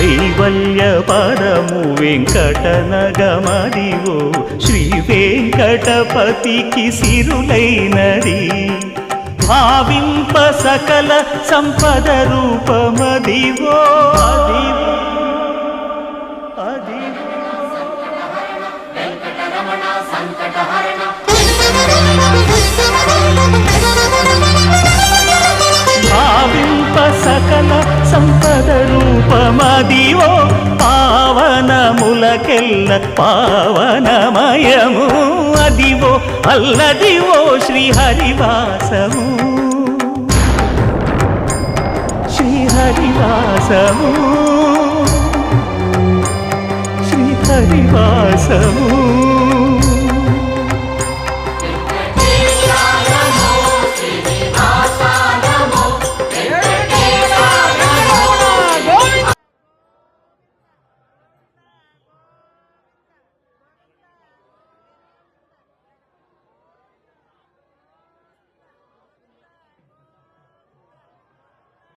కైవల్య పదము వెంకటనగమదివో శ్రీ వెంకటపతికి సిరులైనది భావింప సకల సంపద రూపమదివో అదివో భావింప సకల సంపద రూపమదివో పావనములకెల్ల పావనమయము అదివో అల్లదివో శ్రీహరివాసము శ్రీహరివాసము శ్రీహరివాసము